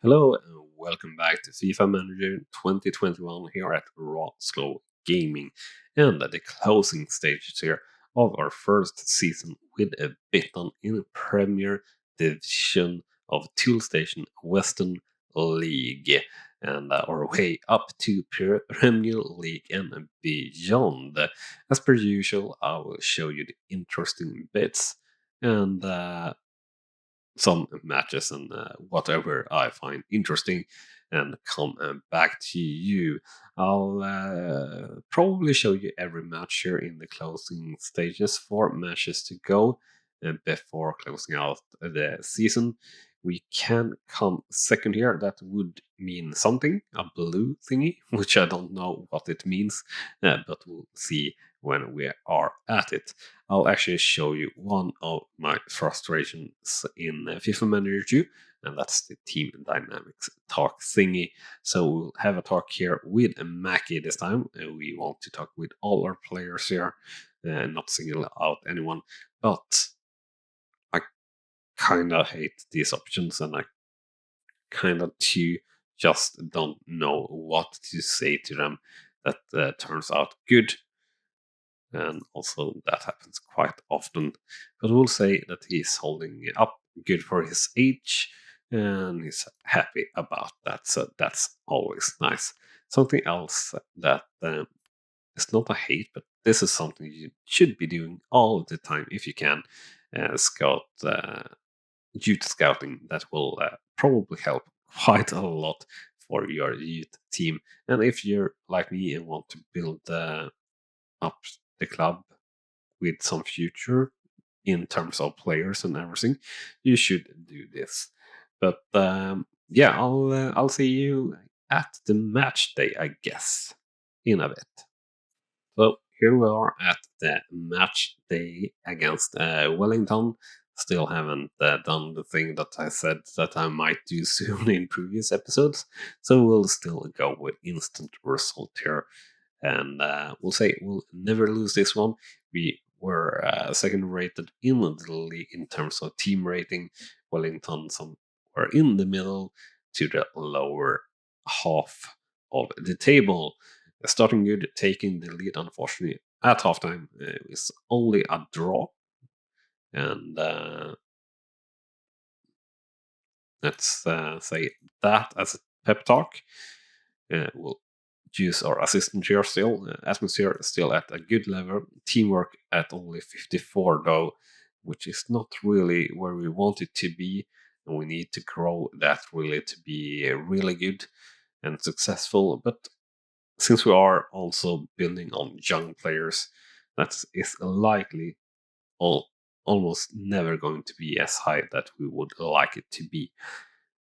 Hello and welcome back to FIFA Manager 2021 here at Rawslowgaming and at the closing stages here of our first season with a bit on in Premier Division of Toolstation Western League and our way up to Premier League and beyond. As per usual, I will show you the interesting bits and some matches and whatever I find interesting and come back to you. I'll probably show you every match here in the closing stages, 4 matches to go before closing out the season. We can come second here. That would mean something, a blue thingy, which I don't know what it means, but we'll see when we are at it. I'll actually show you one of my frustrations in FIFA Manager 2, and that's the team dynamics talk thingy. So we'll have a talk here with Mackie this time. We want to talk with all our players here, not single out anyone. But I kind of hate these options, and I kind of too just don't know what to say to them that turns out good. And also that happens quite often. But we'll say that he's holding up good for his age, and he's happy about that. So that's always nice. Something else that is not a hate, but this is something you should be doing all the time if you can. Scout youth scouting that will probably help quite a lot for your youth team. And if you're like me and want to build up the club with some future in terms of players and everything, you should do this. But yeah, I'll see you at the match day, I guess, in a bit. So here we are at the match day against Wellington. Still haven't done the thing that I said that I might do soon in previous episodes, so we'll still go with instant result here. And we'll say we'll never lose this one. We were second rated in the league in terms of team rating. Wellington somewhere in the middle to the lower half of the table. Starting good, taking the lead, unfortunately, at halftime is only a draw. And let's say that as a pep talk. We'll use our assistant here still. Atmosphere still at a good level. Teamwork at only 54 though, which is not really where we want it to be. And we need to grow that really to be really good and successful. But since we are also building on young players, that is likely almost never going to be as high that we would like it to be.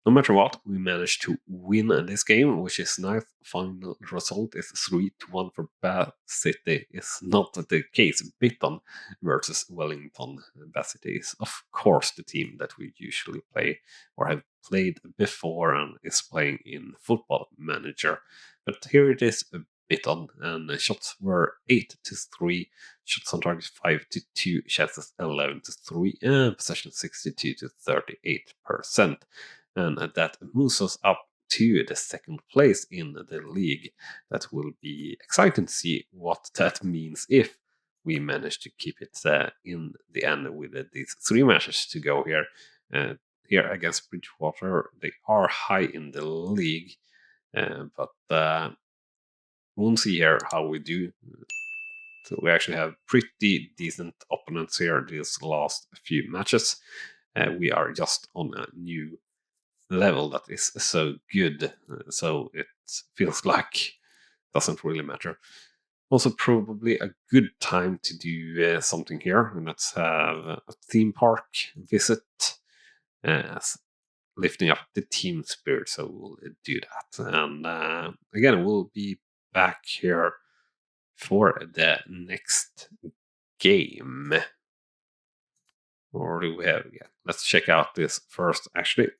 No matter what, we managed to win this game, which is nice. Final result is 3-1 for Bath City. It's not the case. Bitton versus Wellington. Bath City is, of course, the team that we usually play or have played before and is playing in Football Manager. But here it is, Bitton, and the shots were 8-3, shots on target 5-2, chances 11-3, and possession 62-38%. And that moves us up to the second place in the league. That will be exciting to see what that means if we manage to keep it in the end with these 3 matches to go here. Here against Bridgewater, they are high in the league, but we'll see here how we do. So we actually have pretty decent opponents here these last few matches. We are just on a new level that is so good, so it feels like doesn't really matter. Also, probably a good time to do something here. Let's have a theme park visit, lifting up the team spirit. So we'll do that, and again, we'll be back here for the next game. Or do we have? Yeah, let's check out this first. Actually,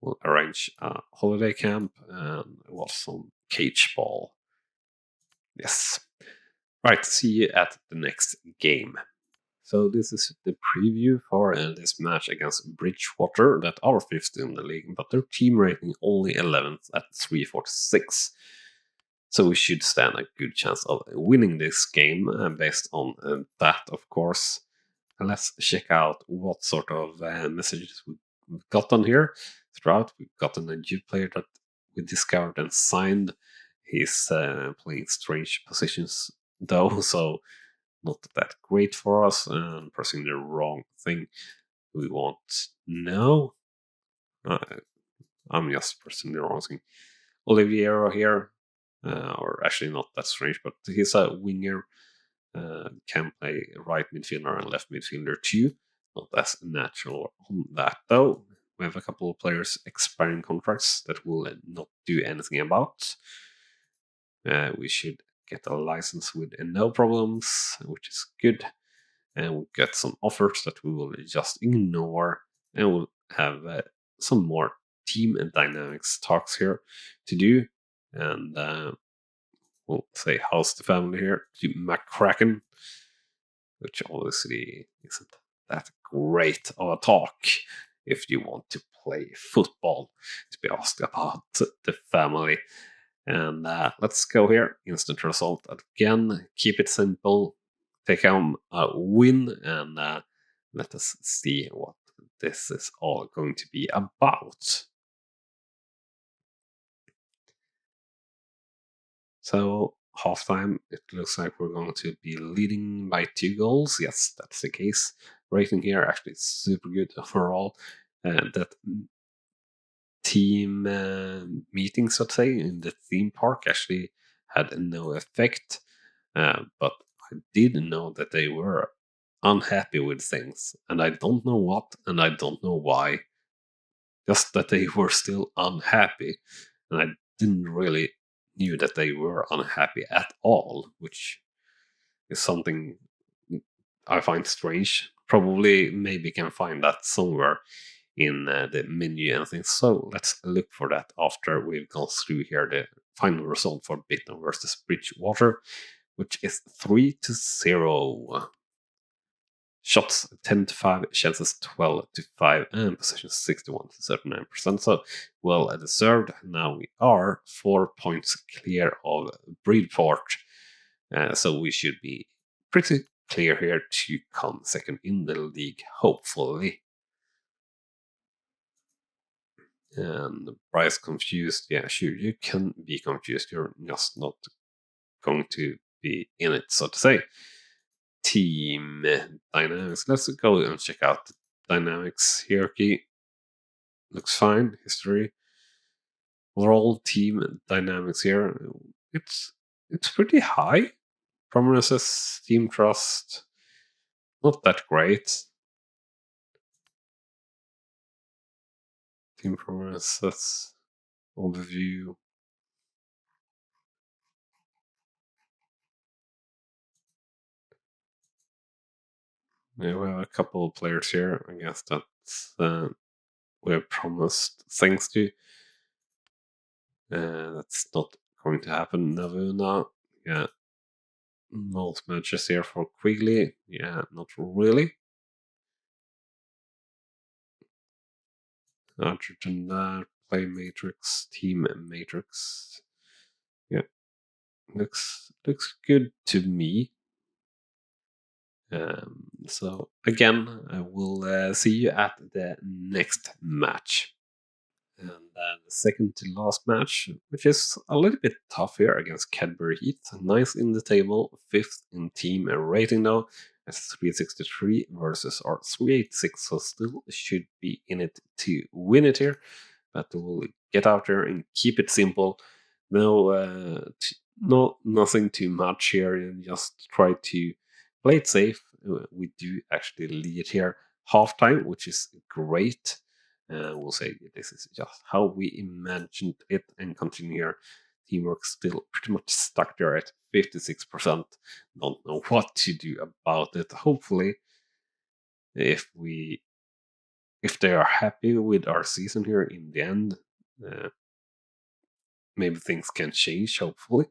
we'll arrange a holiday camp and watch some cage ball. Yes. Right, see you at the next game. So this is the preview for this match against Bridgewater that are fifth in the league, but their team rating only 11th at 346. So we should stand a good chance of winning this game based on that, of course. And let's check out what sort of messages we've gotten here throughout. We've gotten a new player that we discovered and signed. He's playing strange positions though, so not that great for us, and pressing the wrong thing. We want no. Uh, I'm just pressing the wrong thing. Oliviero here, or actually not that strange, but he's a winger. Can play right midfielder and left midfielder too. Not as natural on that though. We have a couple of players expiring contracts that we'll not do anything about. We should get a license with no problems, which is good. And we'll get some offers that we will just ignore, and we'll have some more team and dynamics talks here to do. And we'll say how's the family here to McCracken, which obviously isn't that great of a talk if you want to play football to be asked about the family. And let's go here. Instant result again. Keep it simple. Take home a win, and let us see what this is all going to be about. So, halftime, it looks like we're going to be leading by 2 goals. Yes, that's the case. Rating here actually super good overall. That team meetings, let's say, in the theme park actually had no effect. But I did know that they were unhappy with things, and I don't know what, and I don't know why. Just that they were still unhappy, and I didn't really knew that they were unhappy at all, which is something I find strange. Probably, maybe can find that somewhere in the menu and things. So let's look for that after we've gone through here the final result for Bitten versus Bridgewater, which is 3-0. Shots 10-5, chances 12-5, and possession 61-39%. So well deserved. Now we are 4 points clear of Bridgeport. So we should be pretty clear here to come second in the league, hopefully. And Bryce confused. Yeah, sure, you can be confused. You're just not going to be in it, so to say. Team dynamics. Let's go and check out the dynamics hierarchy. Looks fine. History. Overall team dynamics here. It's pretty high. Promises, team trust. Not that great. Team promises. Overview. Yeah, we have a couple of players here. I guess that's we have promised things to. That's not going to happen. Navuna, yeah. Most matches here for Quigley, yeah, not really. Other than that, play matrix, team matrix, yeah, looks good to me. So again, I will see you at the next match. And then the second to last match, which is a little bit tough here against Cadbury Heat. Nice in the table, fifth in team rating though, at 363 versus our 386, so still should be in it to win it here. But we'll get out there and keep it simple. Nothing too much here, and just try to play it safe. We do actually lead here halftime, which is great. We'll say this is just how we imagined it, and continue here. Teamwork still pretty much stuck there at 56%. Don't know what to do about it. Hopefully, if they are happy with our season here in the end, maybe things can change. Hopefully,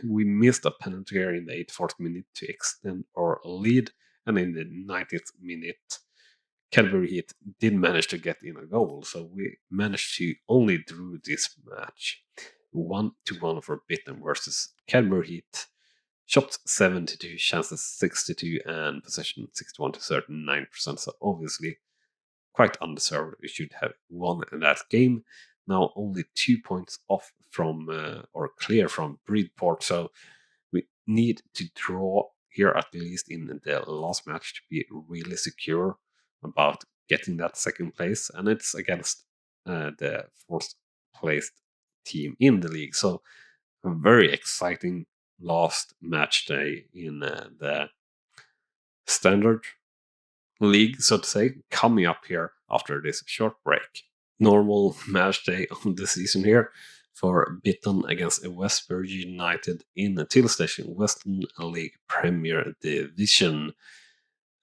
we missed a penalty here in the 84th minute to extend our lead, and in the 90th minute, Cadbury Heat did manage to get in a goal, so we managed to only drew this match 1-1 for Bitten versus Cadbury Heat. Shots 72, chances 62, and possession 61 to 39%. So obviously, quite undeserved. We should have won that game. Now only 2 points off from or clear from Bridport. So we need to draw here at least in the last match to be really secure about getting that second place. And it's against the fourth placed team in the league. So a very exciting last match day in the standard league, so to say, coming up here after this short break. Normal match day of the season here for Bitten against Westbury United in the Till Station Western League Premier Division.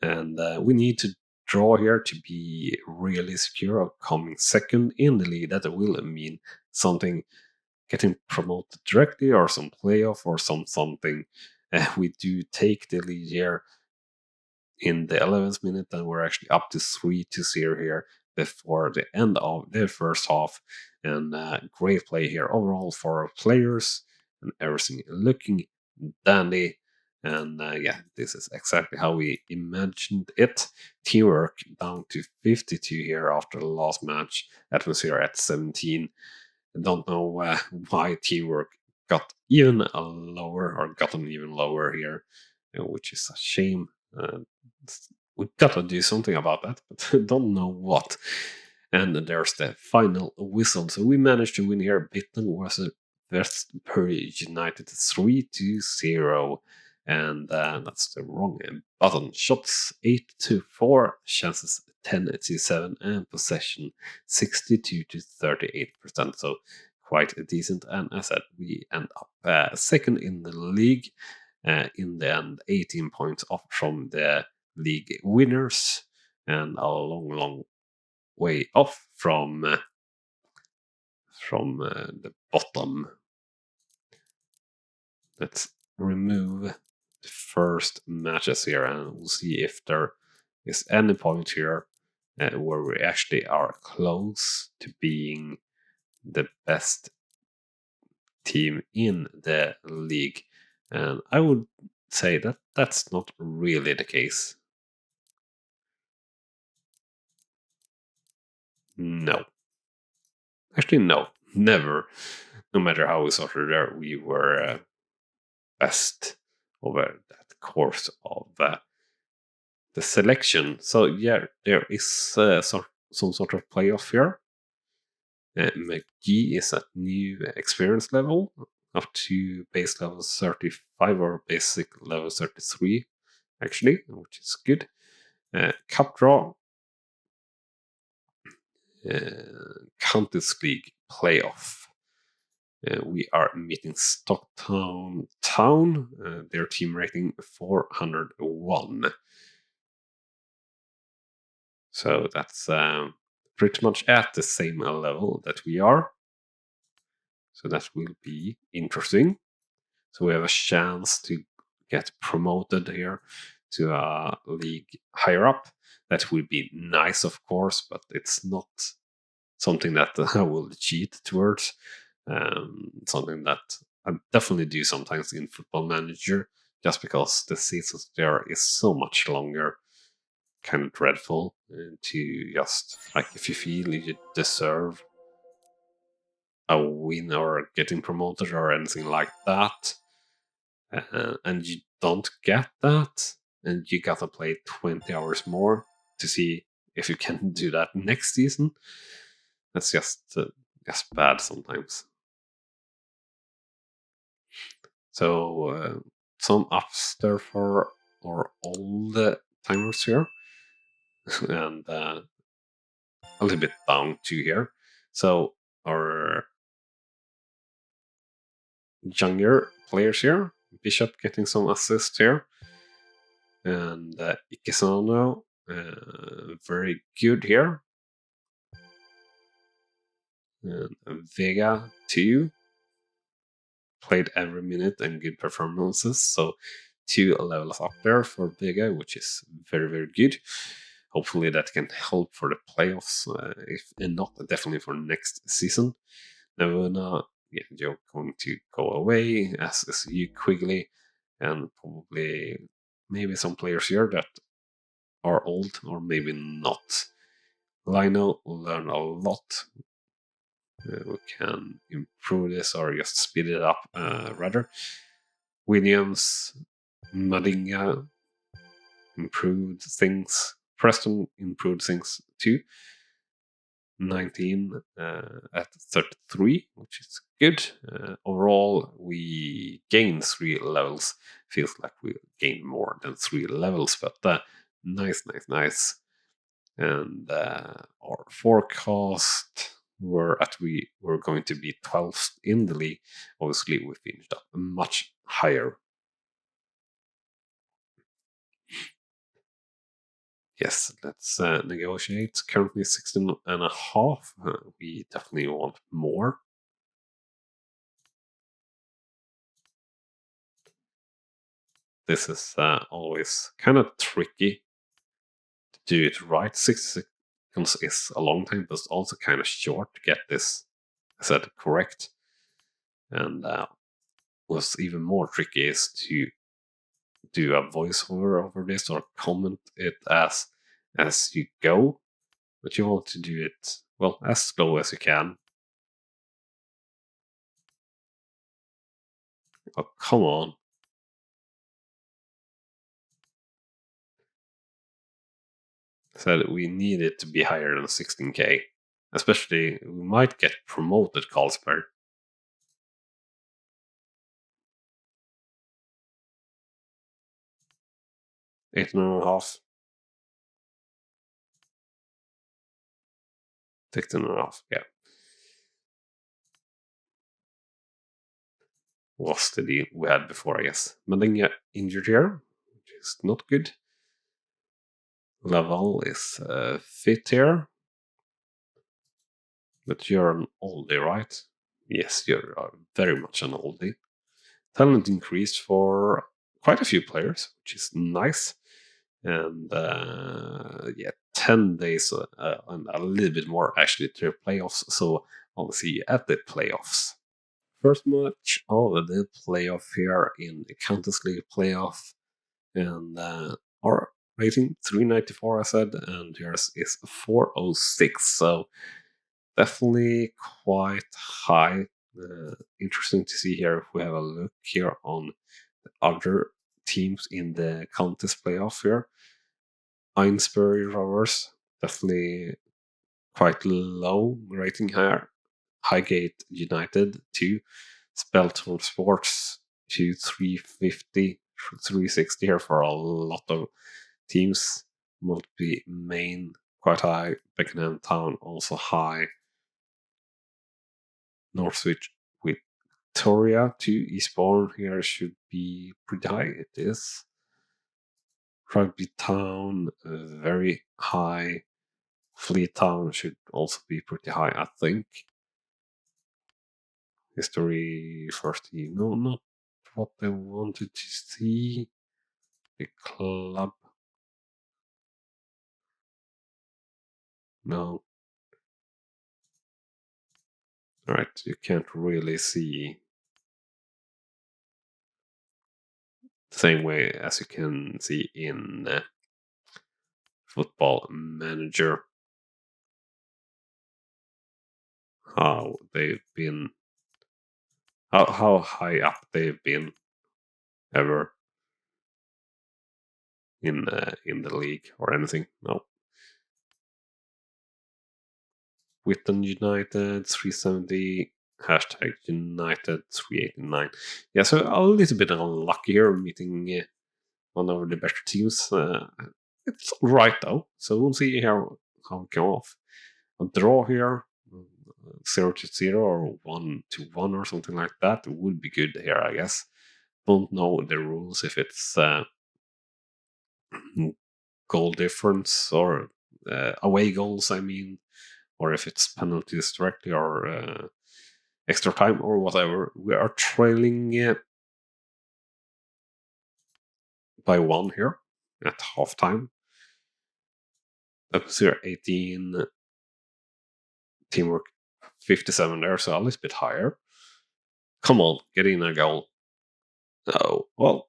And we need to draw here to be really secure of coming second in the league. That will mean something getting promoted directly or some playoff or something. We do take the lead here in the 11th minute, and we're actually up to 3-0 here before the end of the first half. And great play here overall for our players, and everything looking dandy. And yeah, this is exactly how we imagined it. Teamwork down to 52 here after the last match. Atmosphere at 17. I don't know why teamwork got even lower or gotten even lower here, which is a shame. We've got to do something about that, but don't know what. And there's the final whistle. So we managed to win here. Bitten versus Westbury United 3-0. And that's the wrong button. Shots 8-4, chances 10-7, and possession 62-38%. So quite decent. And as I said, we end up second in the league. In the end, 18 points off from the league winners, and a long way off from the bottom. Let's remove the first matches here, and we'll see if there is any point here where we actually are close to being the best team in the league. And I would say that that's not really the case. No. Actually, no. Never. No matter how we started there, we were best over that course of the selection. So yeah, there is some sort of playoff here. McGee is at new experience level, up to base level 35 or basic level 33, actually, which is good. Cup draw, Counties League playoff. We are meeting Stockton Town, their team rating 401. So that's pretty much at the same level that we are. So that will be interesting. So we have a chance to get promoted here to a league higher up. That would be nice, of course, but it's not something that I will cheat towards. Something that I definitely do sometimes in Football Manager, just because the seasons there is so much longer. Kind of dreadful to just, like, if you feel you deserve a win or getting promoted or anything like that, and you don't get that, and you gotta play 20 hours more to see if you can do that next season. That's just bad sometimes. So some ups there for our old timers here, and a little bit down too here. So our younger players here, Bishop getting some assists here, and Ikesano very good here, and Vega too, played every minute and good performances. So 2 levels up there for Vega, which is very, very good. Hopefully that can help for the playoffs, if and not definitely for next season. Nevuna, yeah, you're going to go away, as is you Quigley, and probably maybe some players here that are old or maybe not. Lino will learn a lot. We can improve this or just speed it up rather. Williams, Madinga improved things. Preston improved things too. 19 at 33, which is good. Overall, we gained 3 levels. Feels like we gained more than 3 levels, but nice. And our forecast were that we were going to be 12th in the league. Obviously, we finished up much higher. Yes, let's negotiate. Currently 16 and a half. We definitely want more. This is always kind of tricky to do it right. 60 seconds is a long time, but it's also kind of short to get this said correct. And what's even more tricky is to do a voiceover over this or comment it as you go, but you want to do it, well, as slow as you can. Oh, come on. Said we need it to be higher than 16k. Especially, we might get promoted, Carlsberg. 8.5. 16.5, yeah. Was the deal we had before, I guess. Madinga injured here, which is not good. Laval is fit here. But you're an oldie, right? Yes, you're very much an oldie. Talent increased for quite a few players, which is nice. And yeah, 10 days and a little bit more actually to the playoffs. So I'll see you at the playoffs. First match of the playoff here in the Countess League playoff. And our rating 394, I said, and yours is 406. So definitely quite high. Interesting to see here if we have a look here on the other teams in the contest playoff here. Ainsbury Rovers, definitely quite low rating here. Highgate United, 2. Speltorp Sports, 2, 350, 360 here for a lot of teams. Multi Main, quite high. Beckenham Town, also high. Northwich Victoria to Eastbourne here should be pretty high. It is. Rugby Town, very high. Fleet Town should also be pretty high, I think. History 30, no, not what I wanted to see. The club, no. Alright, you can't really see the same way as you can see in Football Manager. How they've been, how high up they've been ever in the league or anything. No. Witten United 370, hashtag United 389. Yeah, so a little bit unlucky here meeting one of the better teams. It's right though, so we'll see how we come off. A draw here, 0-0 or 1-1 or something like that would be good here, I guess. Don't know the rules if it's goal difference or away goals, I mean, or if it's penalties directly or extra time or whatever. We are trailing by 1 here at halftime. Up 18, teamwork 57 there, so a little bit higher. Come on, get in a goal. Oh, well,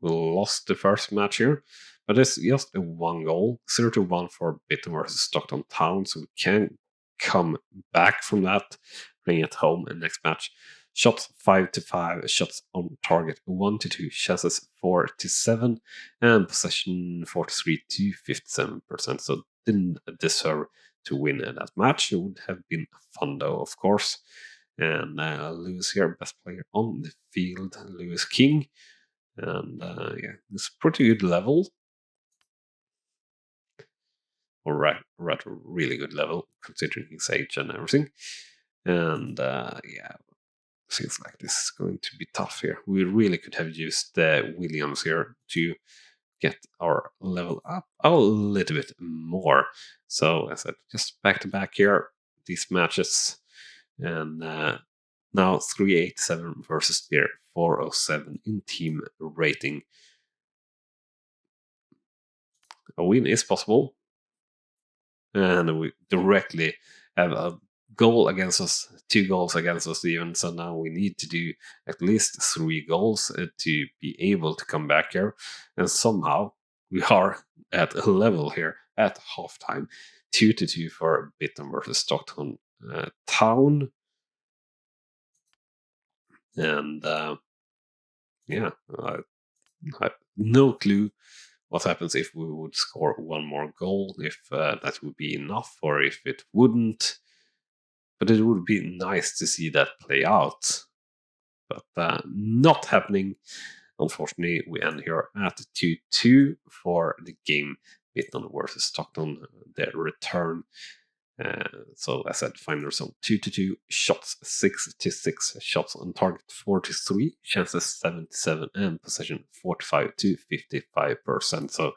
we lost the first match here, but it's just a 1 goal, 0-1 for Bitten versus Stockton Town, so we can come back from that, playing at home in next match. Shots 5-5, shots on target 1-2, chances 4-7, and possession 43-57%. So didn't deserve to win that match. It would have been fun though, of course. And Lewis here, best player on the field, Lewis King. And yeah, it's pretty good level. Alright, really good level considering his age and everything. And yeah, seems like this is going to be tough here. We really could have used Williams here to get our level up a little bit more. So as I said, just back to back here, these matches. And now 387 versus their 407 in team rating. A win is possible. And we directly have a goal against us, 2 goals against us even. So now we need to do at least 3 goals to be able to come back here. And somehow we are at a level here at halftime. 2-2 for Bitten versus Stockton Town. And yeah, I have no clue what happens if we would score 1 more goal, if that would be enough or if it wouldn't. But it would be nice to see that play out. But not happening. Unfortunately, we end here at 2-2 for the game Bitten versus Stockton, their return. So as I said, final result 2-2, shots 6-6, shots on target 43, chances 77, and possession 45-55%. So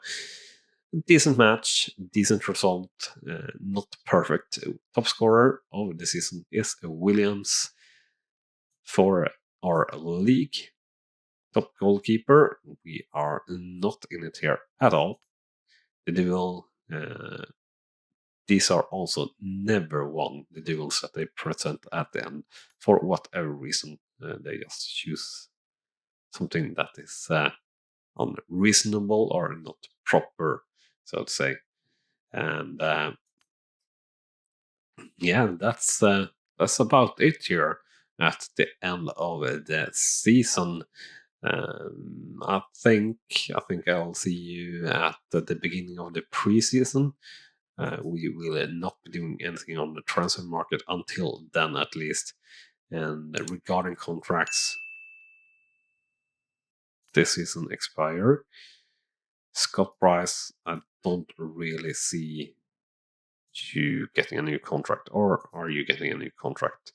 decent match, decent result, not perfect. Top scorer of the season is Williams for our league. Top goalkeeper, we are not in it here at all. The duel. These are also never won, the duels that they present at the end. For whatever reason, they just choose something that is unreasonable or not proper, so to say. And yeah, that's about it here at the end of the season. I think I'll see you at the beginning of the preseason. We will not be doing anything on the transfer market until then, at least. And regarding contracts, this season expire. Scott Price, I don't really see you getting a new contract, or are you getting a new contract?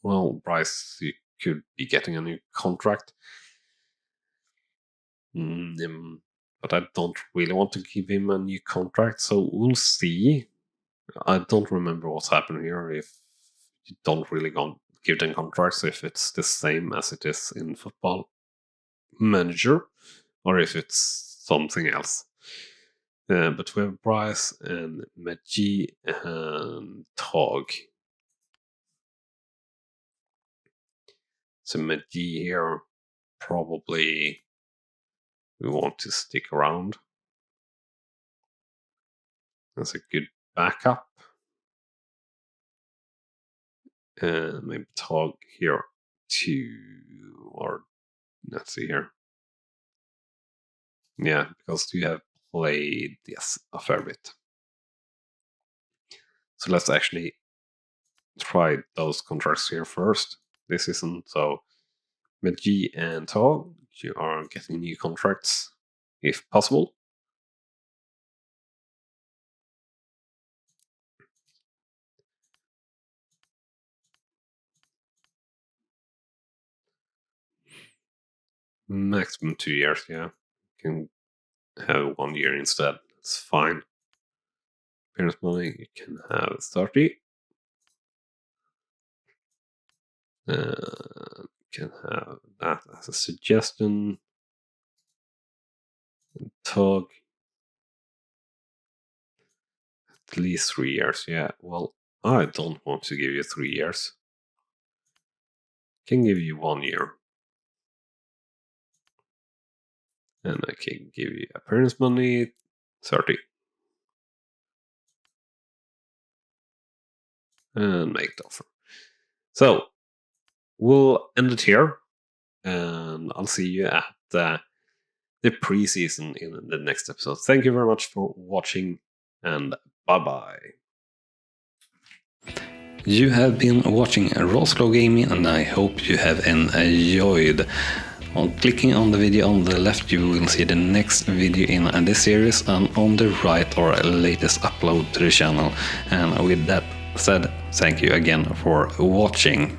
Well, Bryce, you could be getting a new contract. But I don't really want to give him a new contract, so we'll see. I don't remember what's happened here. If you don't really give them contracts, if it's the same as it is in Football Manager, or if it's something else. But we have Bryce and Maggi and Tog. So Maggi here, probably we want to stick around. That's a good backup. And maybe Tog here too, or let's see here. Yeah, because you have played, yes, a fair bit. So let's actually try those contracts here first. This isn't so. Medji and Tog, you are getting new contracts if possible. Maximum 2 years, yeah. You can have 1 year instead. It's fine. Appearance money, you can have 30. Can have that as a suggestion. Talk at least 3 years. Yeah, well, I don't want to give you 3 years. Can give you 1 year. And I can give you appearance money 30. And make the offer. So we'll end it here, and I'll see you at the preseason in the next episode. Thank you very much for watching, and bye-bye. You have been watching Rawslowgaming, and I hope you have enjoyed. On clicking on the video on the left, you will see the next video in this series, and on the right, our latest upload to the channel. And with that said, thank you again for watching.